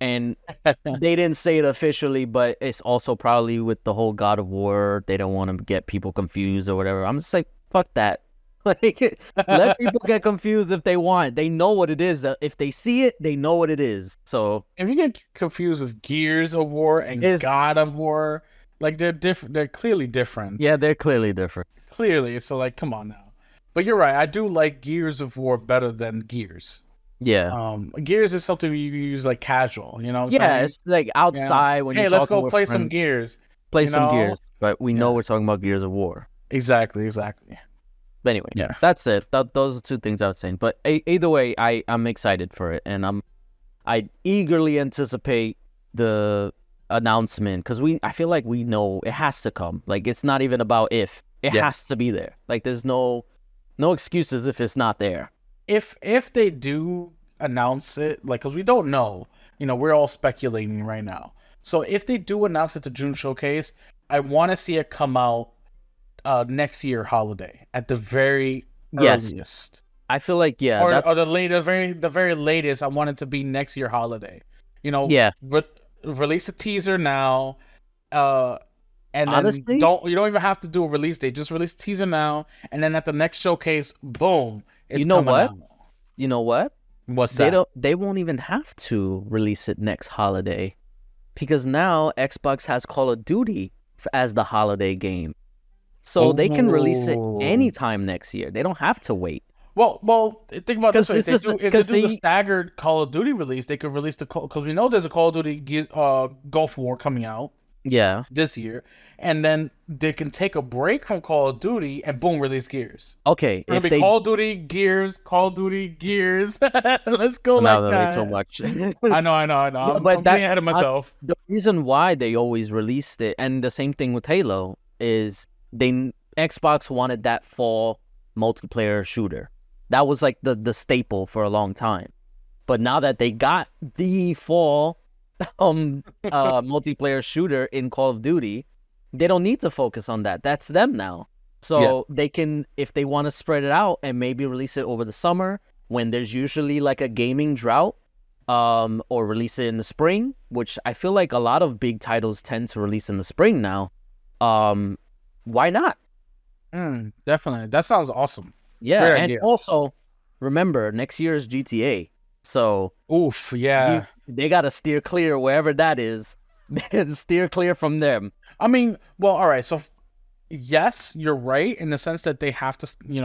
and they didn't say it officially. But it's also probably with the whole God of War, they don't want to get people confused or whatever. I'm just like, fuck that. Like, let people get confused if they want. They know what it is. If they see it, they know what it is. So If you get confused with Gears of War and it's God of War, like they're different. They're clearly different. yeah, they're clearly different. Clearly, so like, come on now. But you're right. I do like Gears of War better than Gears. Yeah. Gears is something you use like casual. You know what I'm Yeah, saying? it's like Yeah. outside when you're Hey, let's talking go with play some friends, Gears. play You some know? Gears, but we know Yeah. we're talking about Gears of War. Exactly. Exactly. But anyway, Yeah. that's it. Those are two things I was saying. But either way, I'm excited for it, and I eagerly anticipate the announcement because I feel like we know it has to come. Like it's not even about if, it Yeah. has to be there. Like there's no excuses if it's not there. If they do announce it, like, because we don't know, we're all speculating right now. So if they do announce it to June showcase, I want to see it come out next year holiday at the very Yes, earliest, I feel like or the very latest. I want it to be next year holiday. yeah. Release a teaser now, uh, and then Honestly, you don't even have to do a release date. Just release a teaser now, and then at the next showcase, boom, you it's know coming what? out. You know what? What's that? They won't even have to release it next holiday because now Xbox has Call of Duty as the holiday game. So they can release it Oh. anytime next year. They don't have to wait. Well, think about it this way. If they do the They staggered Call of Duty release, they could release because we know there's a Call of Duty Gulf War coming out yeah. this year, and then they can take a break from Call of Duty and boom, release Gears. Okay, It'll if be they Call of Duty Gears, Call of Duty Gears. Let's go now like that that. so much. I know. I'm getting ahead of myself. The reason why they always released it, and the same thing with Halo, is Xbox wanted that fall multiplayer shooter. That was like the staple for a long time. But now that they got the fall multiplayer shooter in Call of Duty, they don't need to focus on that. That's them now. So they can, if they want to spread it out and maybe release it over the summer when there's usually like a gaming drought, or release it in the spring, which I feel like a lot of big titles tend to release in the spring now. Why not? Definitely. That sounds awesome. Yeah, Great and idea. also remember next year is GTA, so Oof, yeah. they gotta steer clear wherever that is. Steer clear from them. I mean, well, all right. So, yes, you're right in the sense that they have to, you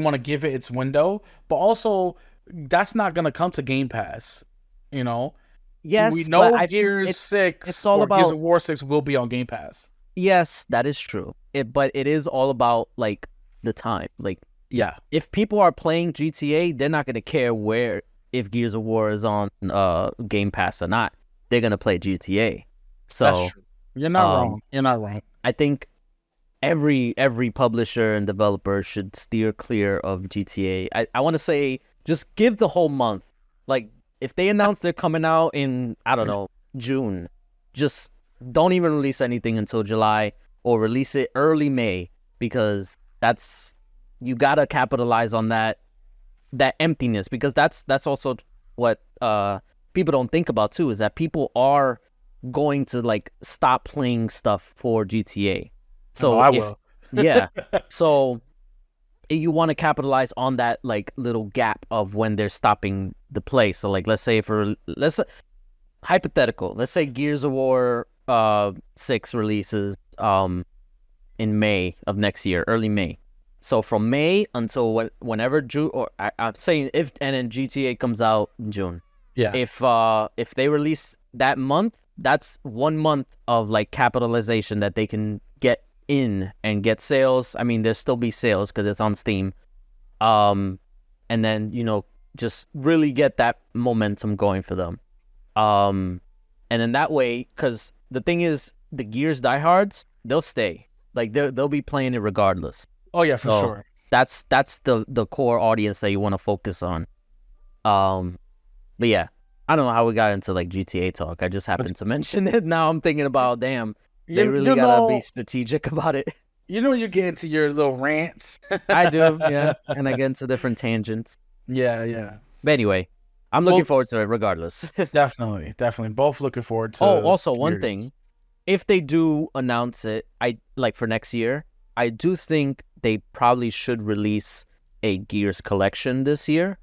want to give it its window, but also that's not gonna come to Game Pass. We Yes, know but Gears 6 it's all or Gears about of War 6 will be on Game Pass. yes, that is true. But it is all about like the time. Like Yeah, if people are playing GTA, they're not gonna care if Gears of War is on Game Pass or not. They're gonna play GTA. So that's true. You're not wrong. You're not wrong. I think every publisher and developer should steer clear of GTA. I want to say just give the whole month. Like if they announce they're coming out in, I don't know, June, just don't even release anything until July or release it early May, because you got to capitalize on that emptiness, because that's also what people don't think about too, is that people are going to like stop playing stuff for GTA. So I will. yeah. So you want to capitalize on that like little gap of when they're stopping the play. So like let's say hypothetical, let's say Gears of War 6 releases in May of next year, early May. So from May until whenever June, or I'm saying and then GTA comes out in June. Yeah. If they release that month, that's 1 month of like capitalization that they can get in and get sales. I mean, there'll still be sales because it's on Steam. And then just really get that momentum going for them. And then that way, because the thing is, the Gears diehards, they'll stay. Like they'll be playing it regardless. Oh yeah, for sure. That's the core audience that you want to focus on. But yeah, I don't know how we got into like GTA talk. I just happened to mention it. Now I'm thinking about, damn, they really gotta be strategic about it. You get into your little rants. I do, yeah, and I get into different tangents. Yeah. But anyway, I'm looking forward to it regardless. Definitely. Both looking forward to. Oh, also one Gears. thing, if they do announce it, I like for next year, I do think they probably should release a Gears collection this year.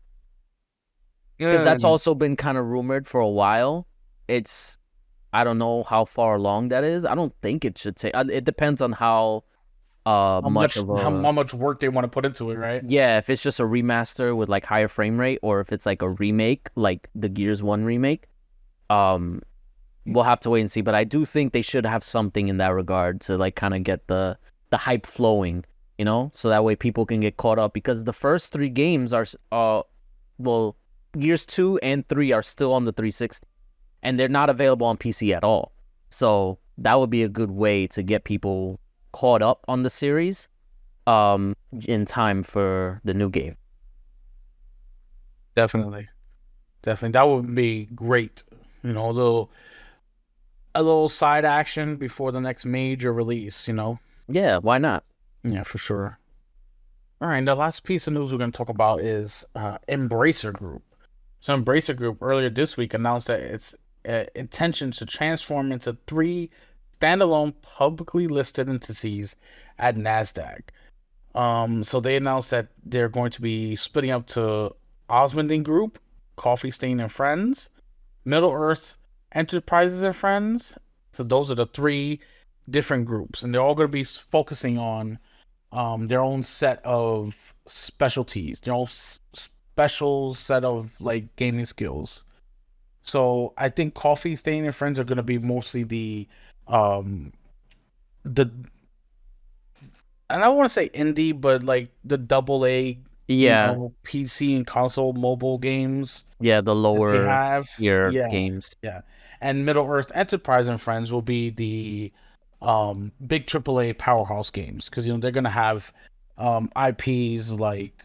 Because that's also been kind of rumored for a while. I don't know how far along that is. I don't think it should take. It depends on how much of how a much work they want to put into it, right? yeah, if it's just a remaster with like higher frame rate, or if it's like a remake, like the Gears 1 remake. Um, we'll have to wait and see. But I do think they should have something in that regard to like kind of get the hype flowing, so that way people can get caught up, because the first three games are well, Gears 2 and 3 are still on the 360, and they're not available on PC at all. So that would be a good way to get people caught up on the series in time for the new game. Definitely. Definitely. That would be great. A little side action before the next major release. Yeah, why not? Yeah, for sure. All right, the last piece of news we're going to talk about is Embracer Group. So Embracer Group earlier this week announced that its intention to transform into 3 standalone publicly listed entities at NASDAQ. So they announced that they're going to be splitting up to Osmonding Group, Coffee Stain and Friends, Middle Earth Enterprises and Friends. So those are the 3 different groups, and they're all going to be focusing on their own set of specialties, their own special set of like gaming skills. So I think Coffee Stain and Friends are going to be mostly um the and I don't want to say indie, but like the AA, Yeah, PC and console mobile games yeah, the that they lower have. tier Yeah, games. yeah. And Middle Earth Enterprise and Friends will be the big AAA powerhouse games, because they're gonna have IPs like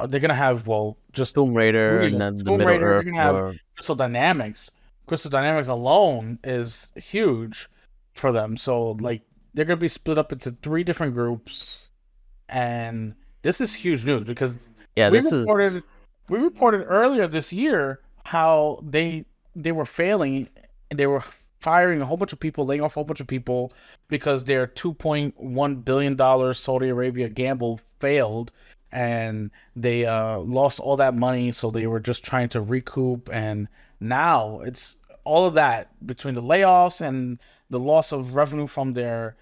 they're gonna have, well, just Tomb Raider 3 of and them. then the Tomb Middle Raider. They're Earth gonna have or Crystal Dynamics. Crystal Dynamics alone is huge for them. So like they're gonna be split up into 3 different groups, and this is huge news because yeah, we this is reported we reported earlier this year how they were failing, and they were firing a whole bunch of people, laying off a whole bunch of people, because their $2.1 billion Saudi Arabia gamble failed, and they lost all that money. So they were just trying to recoup, and now it's all of that between the layoffs and the loss of revenue from their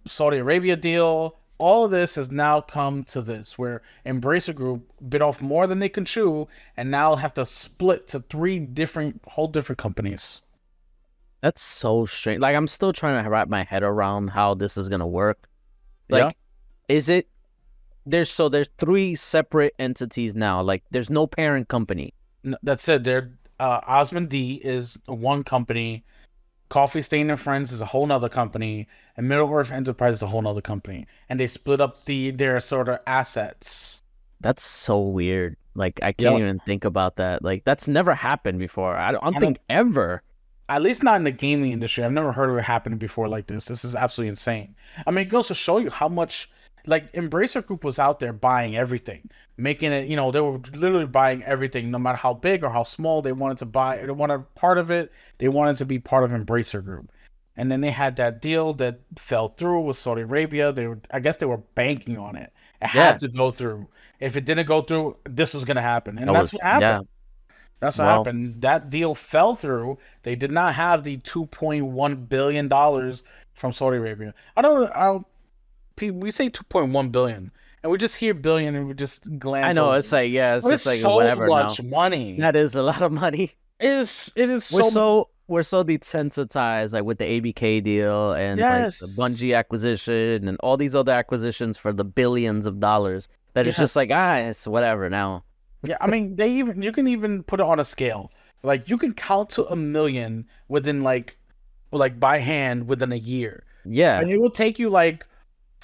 Saudi Arabia deal. All of this has now come to this, where Embracer Group bit off more than they can chew, and now have to split to 3 whole different companies. that's so strange. Like I'm still trying to wrap my head around how this is gonna work. Yeah, Like, is it there's 3 separate entities now. Like there's no parent company. That's it. They're Osmond D is one company, Coffee Stain and Friends is a whole nother company, and Middle Earth Enterprise is a whole nother company, and they split up their sort of assets. That's so weird. Like I can't Yep. even think about that. Like that's never happened before. I don't I think don't, ever. at least not in the gaming industry. I've never heard of it happening before like this. This is absolutely insane. I mean, it goes to show you how much, like, Embracer Group was out there buying everything, making it. They were literally buying everything, no matter how big or how small they wanted to buy. They wanted part of it. They wanted to be part of Embracer Group. And then they had that deal that fell through with Saudi Arabia. I guess they were banking on it. It had Yeah. to go through. If it didn't go through, this was gonna happen, and That that's was what happened. yeah. That's what Well, happened. That deal fell through. They did not have the $2.1 billion from Saudi Arabia. We say 2.1 billion, and we just hear billion, and we just I glance know over. it's like yeah, it's But just it's like so whatever now. much money. That is a lot of money. It is We're so we're so desensitized, like with the ABK deal and like the yes. Bungie acquisition and all these other acquisitions for the billions of dollars, that it's Yeah. just like it's whatever now. Yeah, I mean, you can even put it on a scale. Like, you can count to 1 million within like by hand within a year, Yeah, and it will take you like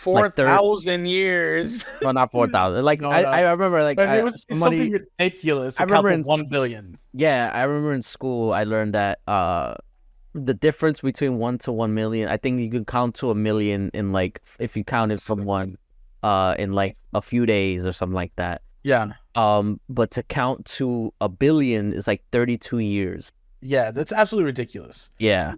like 4,000 years. well, not 4,000. Like No, I no. remember like But it's something ridiculous to I count remember to 1 billion. yeah, I remember in school I learned that the difference between 1 to 1 million, I think you can count to 1 million in like if you count it from one in like a few days or something like that. Yeah, But to count to 1 billion is like 32 years. yeah, that's absolutely ridiculous. Yeah.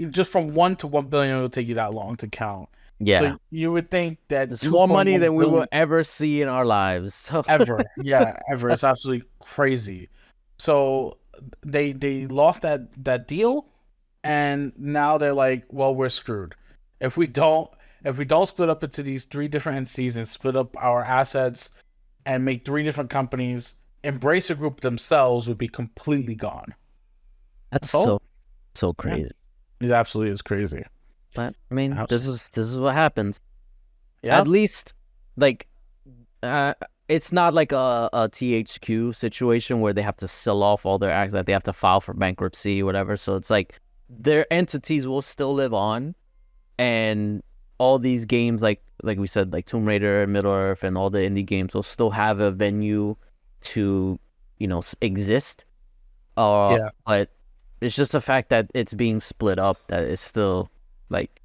Just from 1 to 1 billion, it will take you that long to count. Yeah. So you would think that It's more money 2.1 than we will billion ever see in our lives. So ever, yeah, ever. It's absolutely crazy. So they lost that deal, and now they're like, well, we're screwed. If we don't if we don't split up into these 3 different entities and split up our assets and make 3 different companies, Embracer Group themselves would be completely gone. That's all. so crazy. It absolutely is crazy. But I mean, this is what happens. Yeah. At least, like, it's not like a THQ situation where they have to sell off all their acts, that they have to file for bankruptcy, whatever. So it's like their entities will still live on, and all these games, like we said, like Tomb Raider, Middle Earth, and all the indie games will still have a venue to, exist. But it's just the fact that it's being split up that is still, like,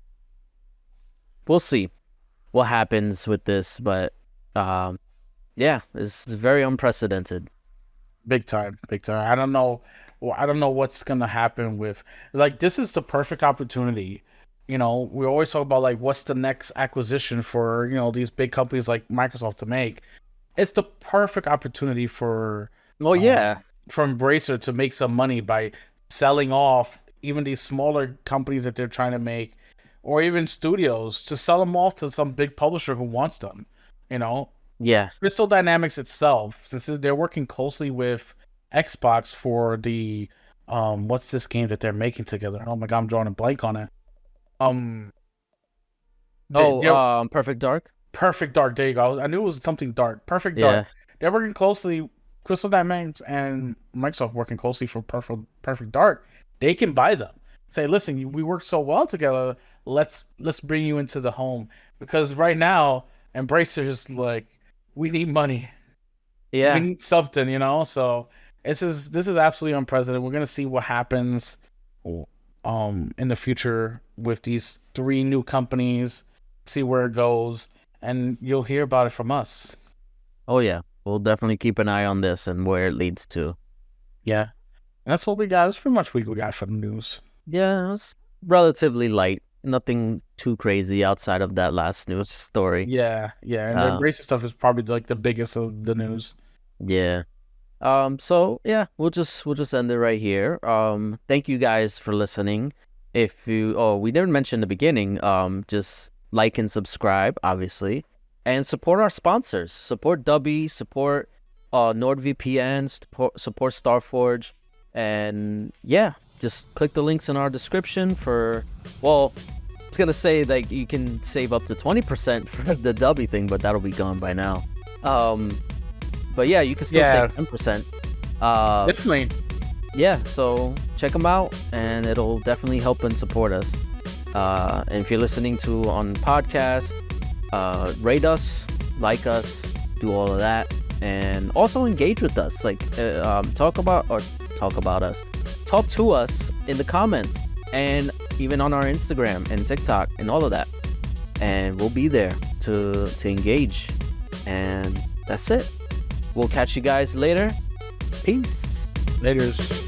we'll see what happens with this, but yeah, it's very unprecedented. Big time. I don't know what's gonna happen with, like, this is the perfect opportunity. We always talk about, like, what's the next acquisition for, these big companies like Microsoft to make. It's the perfect opportunity for for Embracer to make some money by selling off even these smaller companies that they're trying to make, or even studios, to sell them off to some big publisher who wants them. Crystal Dynamics itself, since they're working closely with Xbox for the what's this game that they're making together? Oh my god, I'm drawing a blank on it. Perfect Dark. Perfect Dark. There you go. I knew it was something dark. Perfect Dark. They're working closely. Crystal Dynamics and Microsoft working closely for Perfect Dark. They can buy them. Say, listen, we worked so well together. Let's bring you into the home, because right now Embracer is like, we need money. Yeah, we need something. So this is absolutely unprecedented. We're gonna see what happens in the future with these 3 new companies. See where it goes, and you'll hear about it from us. Oh yeah, we'll definitely keep an eye on this and where it leads to. Yeah, that's what we got. That's pretty much what we got for the news. Yeah, it's relatively light. Nothing too crazy outside of that last news story. Yeah, and the Embracer stuff is probably like the biggest of the news. Yeah. So yeah, we'll just end it right here. Thank you guys for listening. If we didn't mention in the beginning, just like and subscribe, obviously, and support our sponsors. Support Dubby, support NordVPN, support Starforge, and yeah, just click the links in our description for, well, it's gonna say like you can save up to 20% for the Dubby thing, but that'll be gone by now. But yeah, you can still save 10%. Definitely. Yeah, so check them out, and it'll definitely help and support us. And if you're listening to on podcast, rate us, like us, do all of that, and also engage with us. Like, talk to us in the comments, and even on our Instagram and TikTok and all of that. And we'll be there to engage. And that's it. We'll catch you guys later. Peace. Laters.